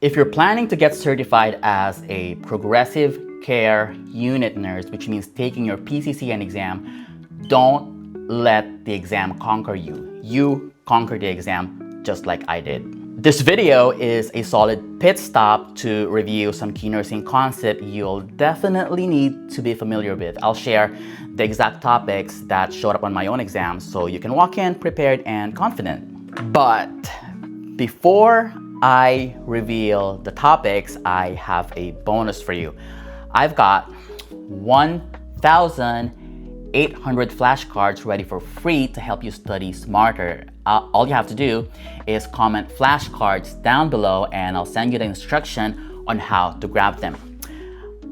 If you're planning to get certified as a progressive care unit nurse, which means taking your PCCN exam, don't let the exam conquer you. You conquer the exam just like I did. This video is a solid pit stop to review some key nursing concepts you'll definitely need to be familiar with. I'll share the exact topics that showed up on my own exam so you can walk in prepared and confident. But before I reveal the topics, I have a bonus for you. I've got 1,800 flashcards ready for free to help you study smarter. All you have to do is comment flashcards down below and I'll send you the instruction on how to grab them.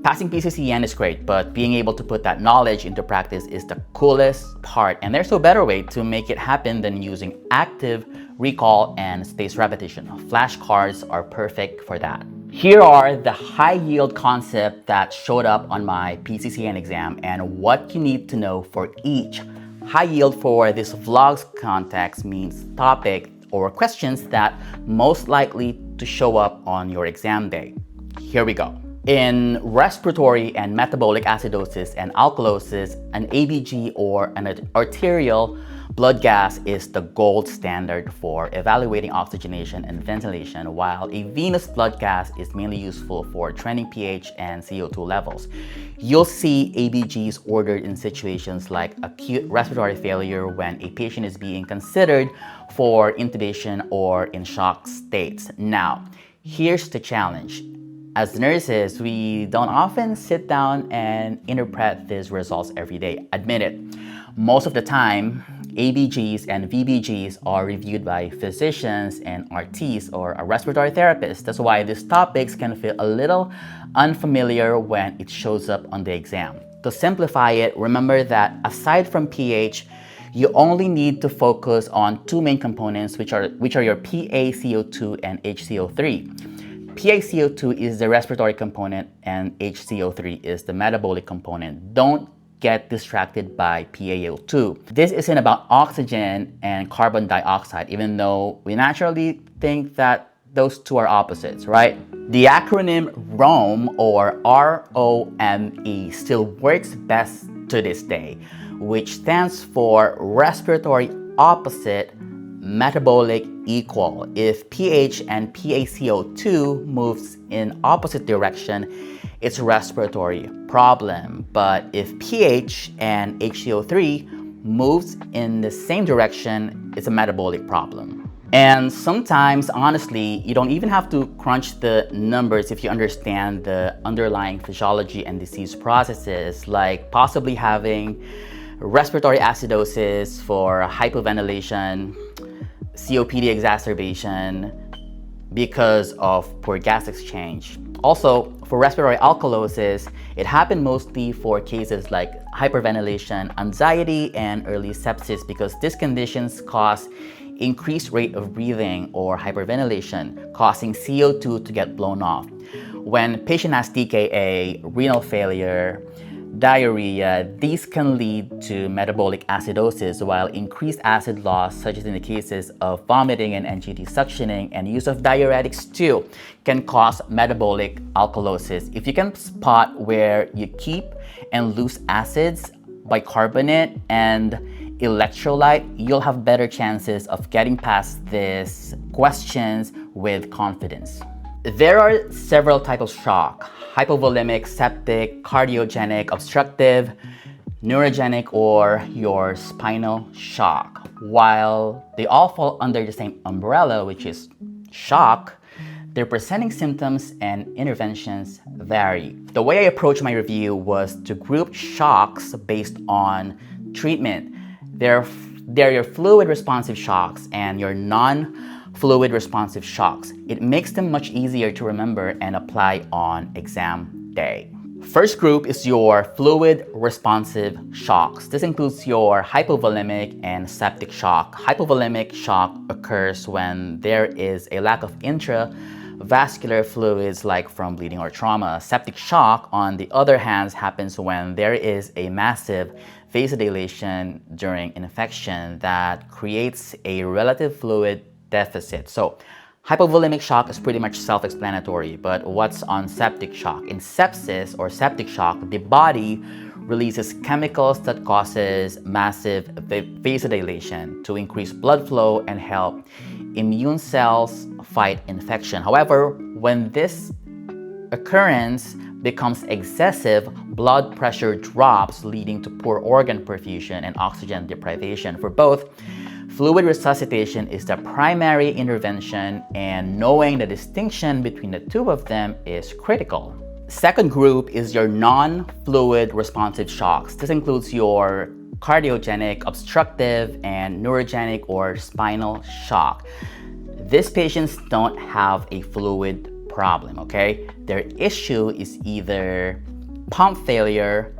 Passing PCCN is great, but being able to put that knowledge into practice is the coolest part, and there's no better way to make it happen than using active recall and spaced repetition. Flashcards are perfect for that. Here are the high yield concepts that showed up on my PCCN exam and what you need to know for each. High yield for this vlog's context means topic or questions that most likely to show up on your exam day. Here we go. In respiratory and metabolic acidosis and alkalosis, an ABG or an arterial blood gas is the gold standard for evaluating oxygenation and ventilation, while a venous blood gas is mainly useful for trending pH and CO2 levels. You'll see ABGs ordered in situations like acute respiratory failure when a patient is being considered for intubation or in shock states. Now, here's the challenge. As nurses, we don't often sit down and interpret these results every day. Admit it. Most of the time, ABGs and VBGs are reviewed by physicians and RTs or a respiratory therapist. That's why these topics can feel a little unfamiliar when it shows up on the exam. To simplify it, remember that aside from pH, you only need to focus on two main components, which are your PaCO2 and HCO3. PaCO2 is the respiratory component and HCO3 is the metabolic component. Don't get distracted by PaO2. This isn't about oxygen and carbon dioxide, even though we naturally think that those two are opposites, right? The acronym ROME or ROME still works best to this day, which stands for respiratory opposite, metabolic equal. If pH and PaCO2 moves in opposite direction, it's a respiratory problem. But if pH and HCO3 moves in the same direction, it's a metabolic problem. And sometimes, honestly, you don't even have to crunch the numbers if you understand the underlying physiology and disease processes, like possibly having respiratory acidosis for hypoventilation, COPD exacerbation because of poor gas exchange. Also, for respiratory alkalosis, it happened mostly for cases like hyperventilation, anxiety, and early sepsis because these conditions cause increased rate of breathing or hyperventilation, causing CO2 to get blown off. When patient has TKA, renal failure, diarrhea, these can lead to metabolic acidosis, while increased acid loss, such as in the cases of vomiting and NGT suctioning and use of diuretics too, can cause metabolic alkalosis. If you can spot where you keep and lose acids, bicarbonate, and electrolyte, you'll have better chances of getting past these questions with confidence. There are several types of shock: hypovolemic, septic, cardiogenic, obstructive, neurogenic, or your spinal shock. While they all fall under the same umbrella, which is shock, their presenting symptoms and interventions vary. The way I approached my review was to group shocks based on treatment. They're your fluid responsive shocks and your non-fluid responsive shocks. It makes them much easier to remember and apply on exam day. First group is your fluid responsive shocks. This includes your hypovolemic and septic shock. Hypovolemic shock occurs when there is a lack of intravascular fluids like from bleeding or trauma. Septic shock, on the other hand, happens when there is a massive vasodilation during infection that creates a relative fluid deficit. So Hypovolemic shock is pretty much self-explanatory, but what's on septic shock? In sepsis or septic shock, the body releases chemicals that causes massive vasodilation to increase blood flow and help immune cells fight infection. However, when this occurrence becomes excessive, blood pressure drops, leading to poor organ perfusion and oxygen deprivation. For both, fluid resuscitation is the primary intervention, and knowing the distinction between the two of them is critical. Second group is your non-fluid responsive shocks. This includes your cardiogenic, obstructive, and neurogenic or spinal shock. These patients don't have a fluid problem, okay? Their issue is either pump failure,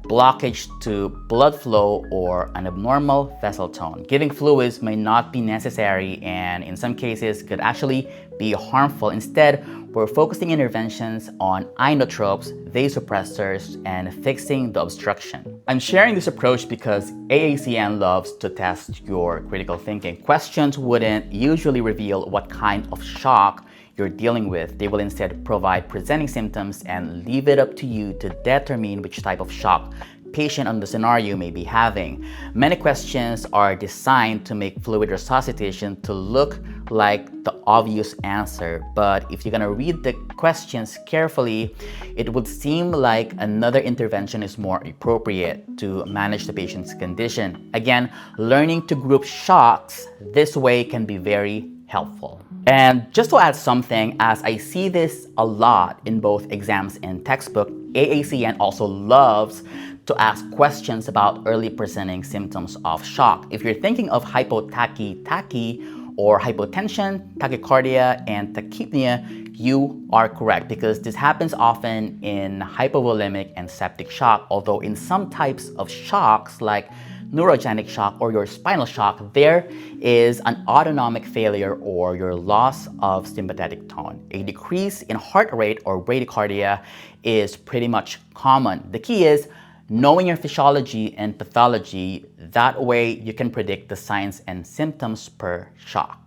blockage to blood flow, or an abnormal vessel tone. Giving fluids may not be necessary and in some cases could actually be harmful. Instead, we're focusing interventions on inotropes, vasopressors, and fixing the obstruction. I'm sharing this approach because AACN loves to test your critical thinking. Questions wouldn't usually reveal what kind of shock you're dealing with. They will instead provide presenting symptoms and leave it up to you to determine which type of shock patient on the scenario may be having. Many questions are designed to make fluid resuscitation to look like the obvious answer, but if you're gonna read the questions carefully, it would seem like another intervention is more appropriate to manage the patient's condition. Again, learning to group shocks this way can be very helpful. And just to add something, as I see this a lot in both exams and textbook, AACN also loves to ask questions about early presenting symptoms of shock. If you're thinking of hypotachy or hypotension, tachycardia, and tachypnea, you are correct because this happens often in hypovolemic and septic shock, although in some types of shocks like neurogenic shock or your spinal shock, there is an autonomic failure or your loss of sympathetic tone. A decrease in heart rate or bradycardia is pretty much common. The key is knowing your physiology and pathology. That way you can predict the signs and symptoms per shock.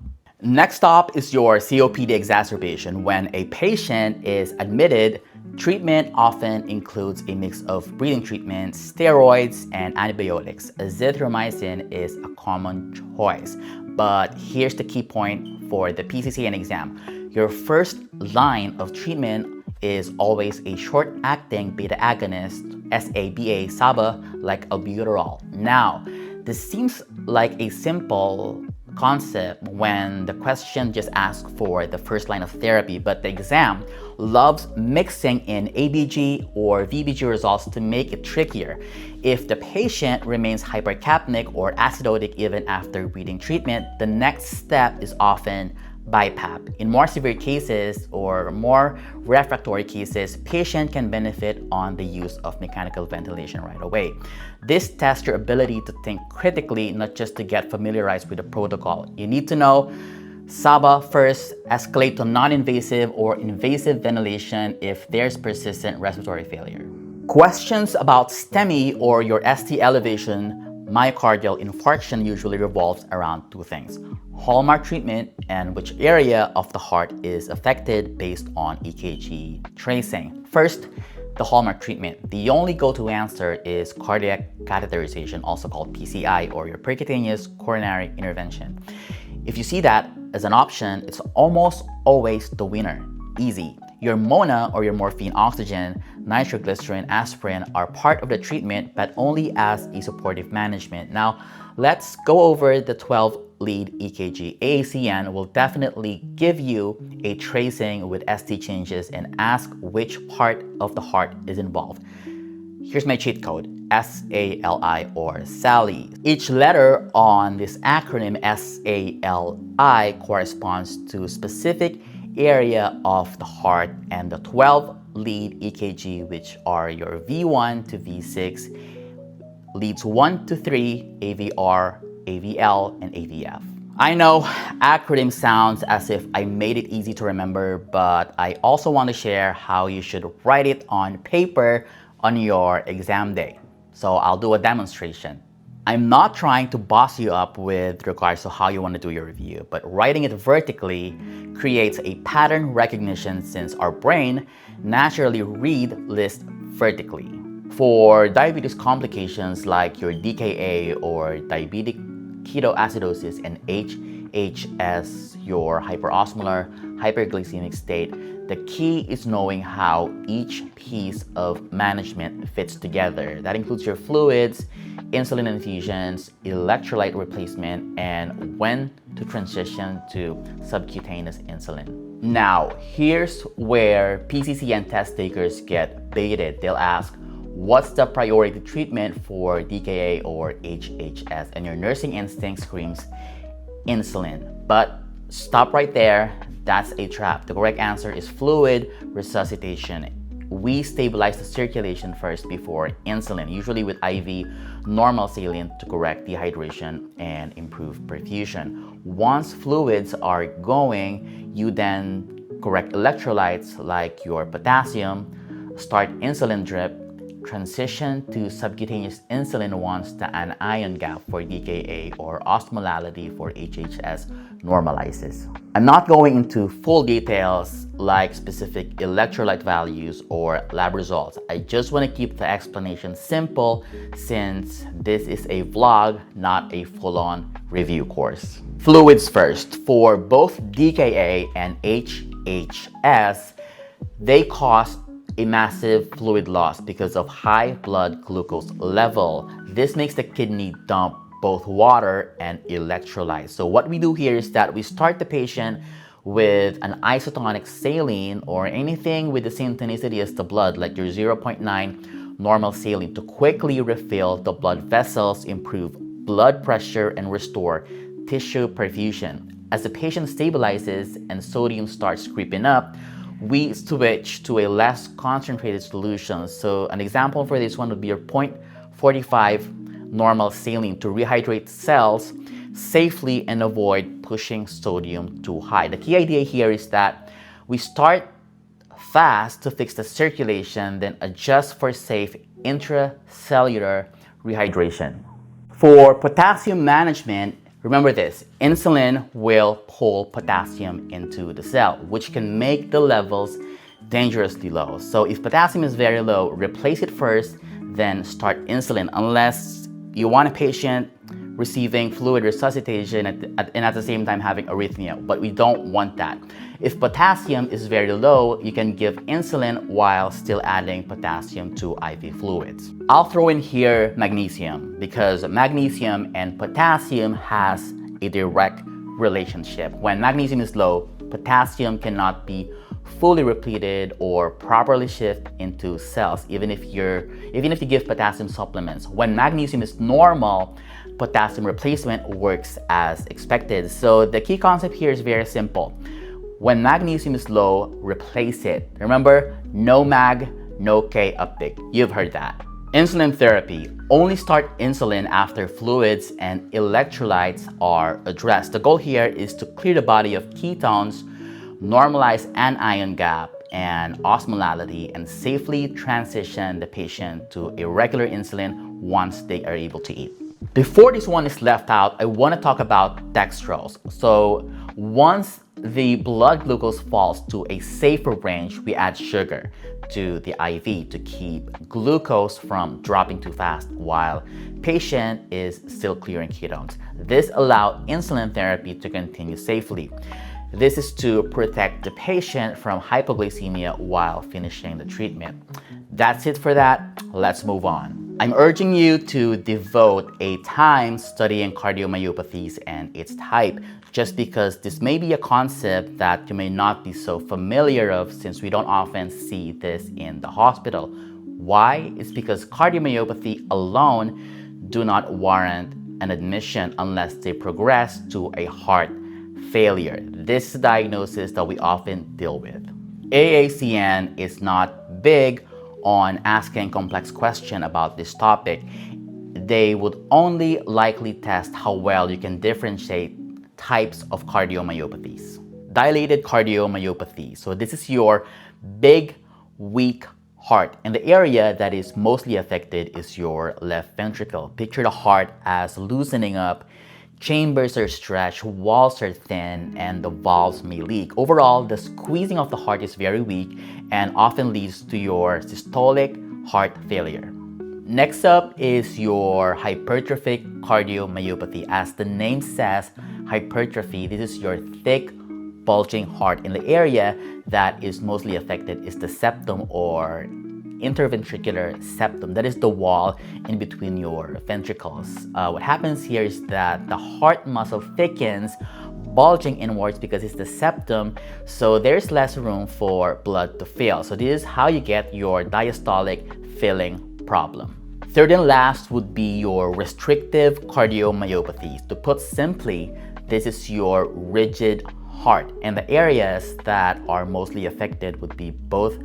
Next up is your COPD exacerbation. When a patient is admitted, treatment often includes a mix of breathing treatments, steroids, and antibiotics. Azithromycin is a common choice. But here's the key point for the PCCN exam. Your first line of treatment is always a short-acting beta agonist, SABA, like albuterol. Now, this seems like a simple concept when the question just asks for the first line of therapy, but the exam loves mixing in ABG or VBG results to make it trickier. If the patient remains hypercapnic or acidotic even after breathing treatment, the next step is often BiPAP. In more severe cases or more refractory cases, patient can benefit on the use of mechanical ventilation right away. This tests your ability to think critically, not just to get familiarized with the protocol. You need to know SABA first, escalate to non-invasive or invasive ventilation if there's persistent respiratory failure. Questions about STEMI or your ST elevation myocardial infarction usually revolves around two things: hallmark treatment and which area of the heart is affected based on EKG tracing. First, the hallmark treatment. The only go-to answer is cardiac catheterization, also called PCI, or your percutaneous coronary intervention. If you see that as an option, it's almost always the winner. Easy. Your MONA or your morphine, oxygen, nitroglycerin, aspirin are part of the treatment, but only as a supportive management. Now, let's go over the 12-lead EKG. AACN will definitely give you a tracing with ST changes and ask which part of the heart is involved. Here's my cheat code, SALI or SALI. Each letter on this acronym SALI corresponds to a specific area of the heart, and the 12-lead EKG, which are your V1 to V6, leads 1 to 3, AVR, AVL, and AVF. I know acronym sounds as if I made it easy to remember, but I also want to share how you should write it on paper on your exam day. So I'll do a demonstration. I'm not trying to boss you up with regards to how you want to do your review, but writing it vertically creates a pattern recognition since our brain naturally read lists vertically. For diabetes complications like your DKA or diabetic ketoacidosis and HHS, your hyperosmolar hyperglycemic state, the key is knowing how each piece of management fits together. That includes your fluids, insulin infusions, electrolyte replacement, and when to transition to subcutaneous insulin. Now, here's where PCCN test takers get baited. They'll ask, what's the priority treatment for DKA or HHS? And your nursing instinct screams insulin. But stop right there. That's a trap. The correct answer is fluid resuscitation. We stabilize the circulation first before insulin, usually with IV normal saline to correct dehydration and improve perfusion. Once fluids are going, you then correct electrolytes like your potassium, start insulin drip, transition to subcutaneous insulin once the anion gap for DKA or osmolality for HHS normalizes. I'm not going into full details like specific electrolyte values or lab results. I just want to keep the explanation simple since this is a vlog, not a full-on review course. Fluids first. For both DKA and HHS, they cause a massive fluid loss because of high blood glucose level. This makes the kidney dump both water and electrolytes. So what we do here is that we start the patient with an isotonic saline or anything with the same tonicity as the blood, like your 0.9 normal saline, to quickly refill the blood vessels, improve blood pressure, and restore tissue perfusion. As the patient stabilizes and sodium starts creeping up, we switch to a less concentrated solution. So an example for this one would be your 0.45 normal saline to rehydrate cells safely and avoid pushing sodium too high. The key idea here is that we start fast to fix the circulation, then adjust for safe intracellular rehydration. For potassium management, remember this, insulin will pull potassium into the cell, which can make the levels dangerously low. So if potassium is very low, replace it first, then start insulin, unless you want a patient receiving fluid resuscitation and at the same time having arrhythmia, but we don't want that. If potassium is very low, you can give insulin while still adding potassium to IV fluids. I'll throw in here magnesium because magnesium and potassium has a direct relationship. When magnesium is low, potassium cannot be fully repleted or properly shift into cells, even if you give potassium supplements. When magnesium is normal, potassium replacement works as expected. So the key concept here is very simple. When magnesium is low, replace it. Remember, no mag, no K uptake. You've heard that. Insulin therapy. Only start insulin after fluids and electrolytes are addressed. The goal here is to clear the body of ketones, normalize anion gap and osmolality, and safely transition the patient to a regular insulin once they are able to eat. Before this one is left out, I want to talk about dextrose. So once the blood glucose falls to a safer range, we add sugar to the IV to keep glucose from dropping too fast while patient is still clearing ketones. This allowed insulin therapy to continue safely. This is to protect the patient from hypoglycemia while finishing the treatment. That's it for that. Let's move on. I'm urging you to devote a time studying cardiomyopathies and its type, just because this may be a concept that you may not be so familiar of since we don't often see this in the hospital. Why? It's because cardiomyopathy alone do not warrant an admission unless they progress to a heart failure. This is a diagnosis that we often deal with. AACN is not big on asking complex questions about this topic. They would only likely test how well you can differentiate types of cardiomyopathies. Dilated cardiomyopathy. So this is your big, weak heart. And the area that is mostly affected is your left ventricle. Picture the heart as loosening up. Chambers are stretched, walls are thin, and the valves may leak. Overall, the squeezing of the heart is very weak and often leads to your systolic heart failure. Next up is your hypertrophic cardiomyopathy. As the name says, hypertrophy, this is your thick, bulging heart. And the area that is mostly affected is the septum or interventricular septum. That is the wall in between your ventricles. What happens here is that the heart muscle thickens, bulging inwards because it's the septum, so there's less room for blood to fill. So this is how you get your diastolic filling problem. Third and last would be your restrictive cardiomyopathy. To put simply, this is your rigid heart, and the areas that are mostly affected would be both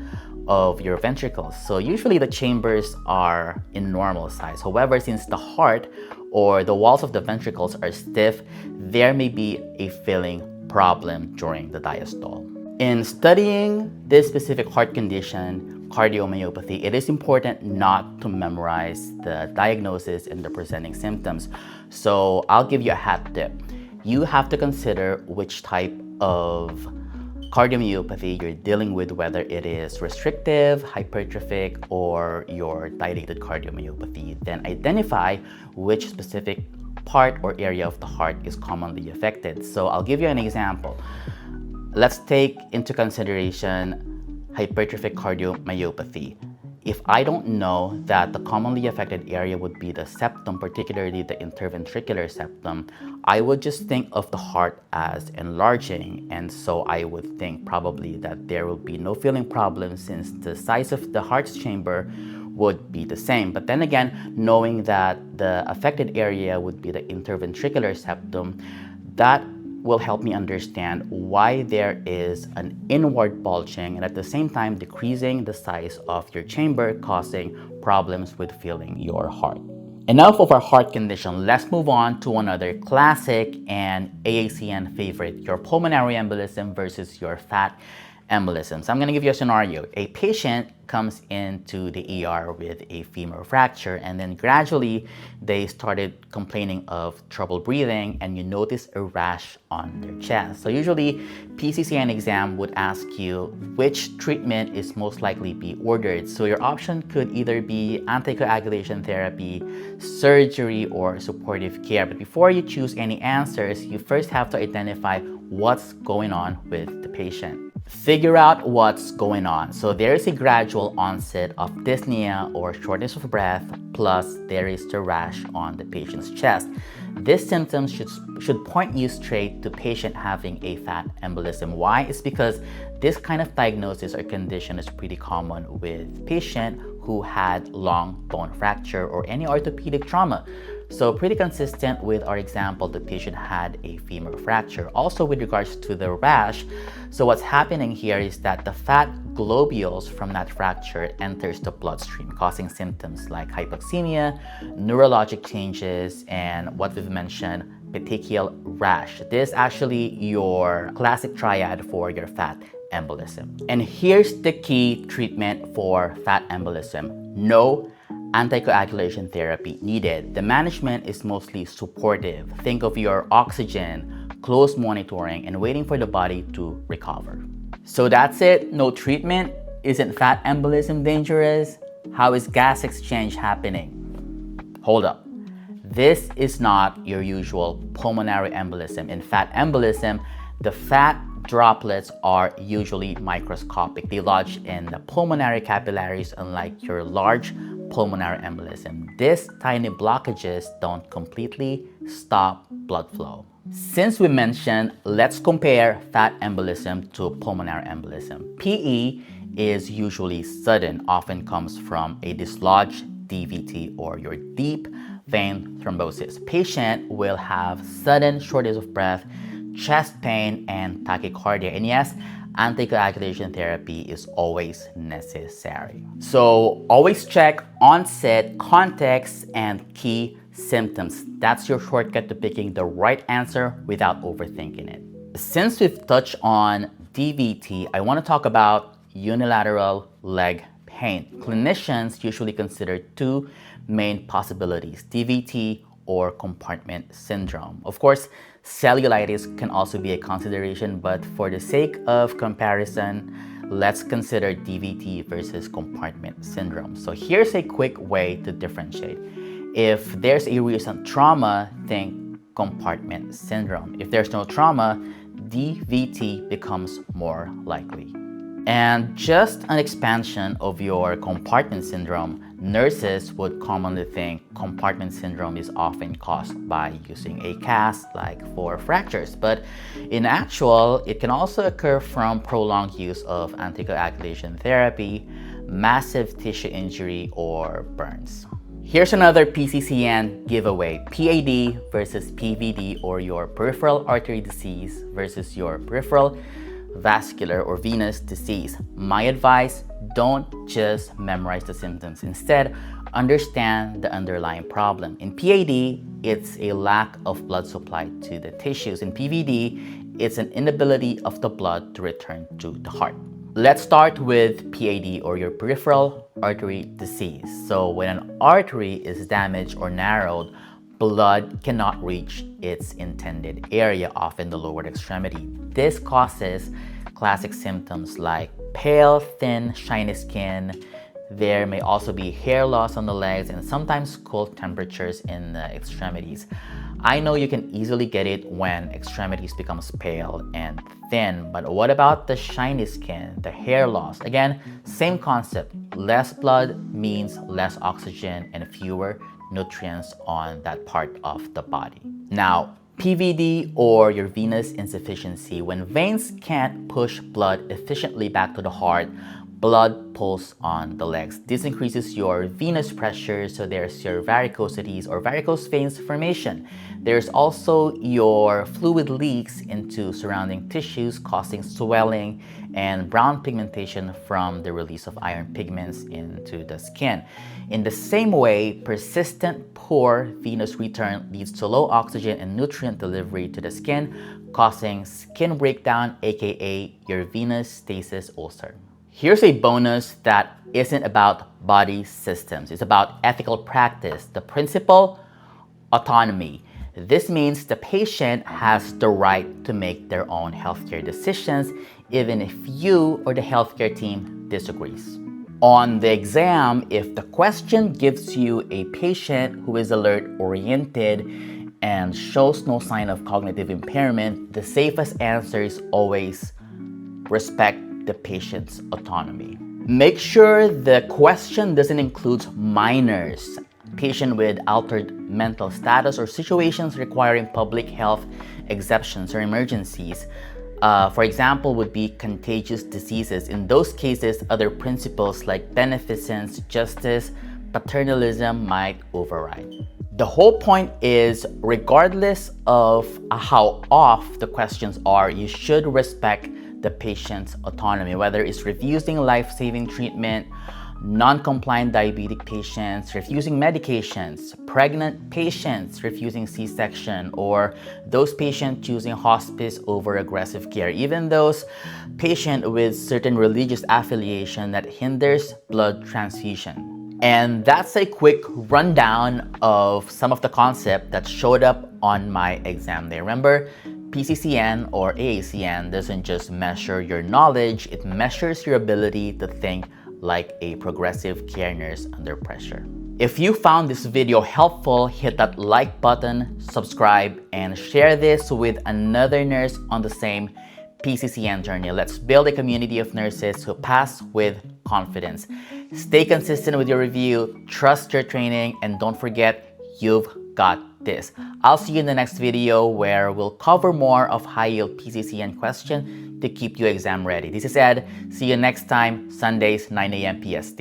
of your ventricles. So usually the chambers are in normal size. However, since the heart or the walls of the ventricles are stiff, there may be a filling problem during the diastole. In studying this specific heart condition, cardiomyopathy, it is important not to memorize the diagnosis and the presenting symptoms. So I'll give you a hat tip. You have to consider which type of cardiomyopathy you're dealing with, whether it is restrictive, hypertrophic, or your dilated cardiomyopathy. Then identify which specific part or area of the heart is commonly affected. So I'll give you an example. Let's take into consideration hypertrophic cardiomyopathy. If I don't know that the commonly affected area would be the septum, particularly the interventricular septum, I would just think of the heart as enlarging, and so I would think probably that there will be no filling problem since the size of the heart's chamber would be the same. But then again, knowing that the affected area would be the interventricular septum, that will help me understand why there is an inward bulging and at the same time decreasing the size of your chamber, causing problems with filling your heart. Enough of our heart condition, let's move on to another classic and AACN favorite, your pulmonary embolism versus your fat embolism. So I'm going to give you a scenario. A patient comes into the ER with a femur fracture, and then gradually they started complaining of trouble breathing, and you notice a rash on their chest. So usually PCCN exam would ask you which treatment is most likely be ordered. So your option could either be anticoagulation therapy, surgery, or supportive care. But before you choose any answers, you first have to identify what's going on with the patient. Figure out what's going on. So there is a gradual onset of dyspnea or shortness of breath, plus there is the rash on the patient's chest. These symptoms should point you straight to patient having a fat embolism. Why? It's because this kind of diagnosis or condition is pretty common with patient who had long bone fracture or any orthopedic trauma. So pretty consistent with our example, the patient had a femur fracture. Also with regards to the rash, so what's happening here is that the fat globules from that fracture enters the bloodstream, causing symptoms like hypoxemia, neurologic changes, and what we've mentioned, petechial rash. This is actually your classic triad for your fat embolism. And here's the key treatment for fat embolism. No anticoagulation therapy needed. The management is mostly supportive. Think of your oxygen, close monitoring, and waiting for the body to recover. So that's it. No treatment. Isn't fat embolism dangerous? How is gas exchange happening? Hold up. This is not your usual pulmonary embolism. In fat embolism, the fat droplets are usually microscopic. They lodge in the pulmonary capillaries, unlike your large pulmonary embolism. These tiny blockages don't completely stop blood flow. Since we mentioned, let's compare fat embolism to pulmonary embolism. PE is usually sudden, often comes from a dislodged DVT or your deep vein thrombosis. Patient will have sudden shortness of breath, chest pain, and tachycardia. And yes, anticoagulation therapy is always necessary. So always check onset, context, and key symptoms. That's your shortcut to picking the right answer without overthinking it. Since we've touched on DVT, I want to talk about unilateral leg pain. Clinicians usually consider two main possibilities: DVT or compartment syndrome. Of course, cellulitis can also be a consideration, but for the sake of comparison, let's consider DVT versus compartment syndrome. So here's a quick way to differentiate. If there's a recent trauma, think compartment syndrome. If there's no trauma, DVT becomes more likely. And just an expansion of your compartment syndrome, nurses would commonly think compartment syndrome is often caused by using a cast, like for fractures. But in actual, it can also occur from prolonged use of anticoagulation therapy, massive tissue injury, or burns. Here's another PCCN giveaway: PAD versus PVD, or your peripheral artery disease versus your peripheral vascular or venous disease. My advice: don't just memorize the symptoms. Instead, understand the underlying problem. In PAD, it's a lack of blood supply to the tissues. In PVD, it's an inability of the blood to return to the heart. Let's start with PAD, or your peripheral artery disease. So when an artery is damaged or narrowed, blood cannot reach its intended area, often the lower extremity. This causes classic symptoms like pale, thin, shiny skin. There may also be hair loss on the legs and sometimes cold temperatures in the extremities. I know you can easily get it when extremities becomes pale and thin, but what about the shiny skin, the hair loss? Again, same concept. Less blood means less oxygen and fewer nutrients on that part of the body. Now, PVD, or your venous insufficiency: when veins can't push blood efficiently back to the heart, blood pulls on the legs. This increases your venous pressure, so there's your varicosities or varicose veins formation. There's also your fluid leaks into surrounding tissues, causing swelling and brown pigmentation from the release of iron pigments into the skin. In the same way, persistent poor venous return leads to low oxygen and nutrient delivery to the skin, causing skin breakdown, aka your venous stasis ulcer. Here's a bonus that isn't about body systems. It's about ethical practice. The principle: autonomy. This means the patient has the right to make their own healthcare decisions, even if you or the healthcare team disagrees. On the exam, if the question gives you a patient who is alert-oriented and shows no sign of cognitive impairment, the safest answer is always respect the patient's autonomy. Make sure the question doesn't include minors, patient with altered mental status, or situations requiring public health exceptions or emergencies. For example, would be contagious diseases. In those cases, other principles like beneficence, justice, paternalism might override. The whole point is, regardless of how off the questions are, you should respect the patient's autonomy, whether it's refusing life-saving treatment, non-compliant diabetic patients refusing medications, pregnant patients refusing C-section, or those patients choosing hospice over aggressive care, even those patients with certain religious affiliation that hinders blood transfusion. And that's a quick rundown of some of the concepts that showed up on my exam day. Remember, PCCN or AACN doesn't just measure your knowledge, it measures your ability to think like a progressive care nurse under pressure. If you found this video helpful, hit that like button, subscribe, and share this with another nurse on the same PCCN journey. Let's build a community of nurses who pass with confidence. Stay consistent with your review, trust your training, and don't forget, you've got this. I'll see you in the next video where we'll cover more of high-yield PCCN question to keep you exam ready. This is Ed. See you next time, Sundays, 9 a.m. PST.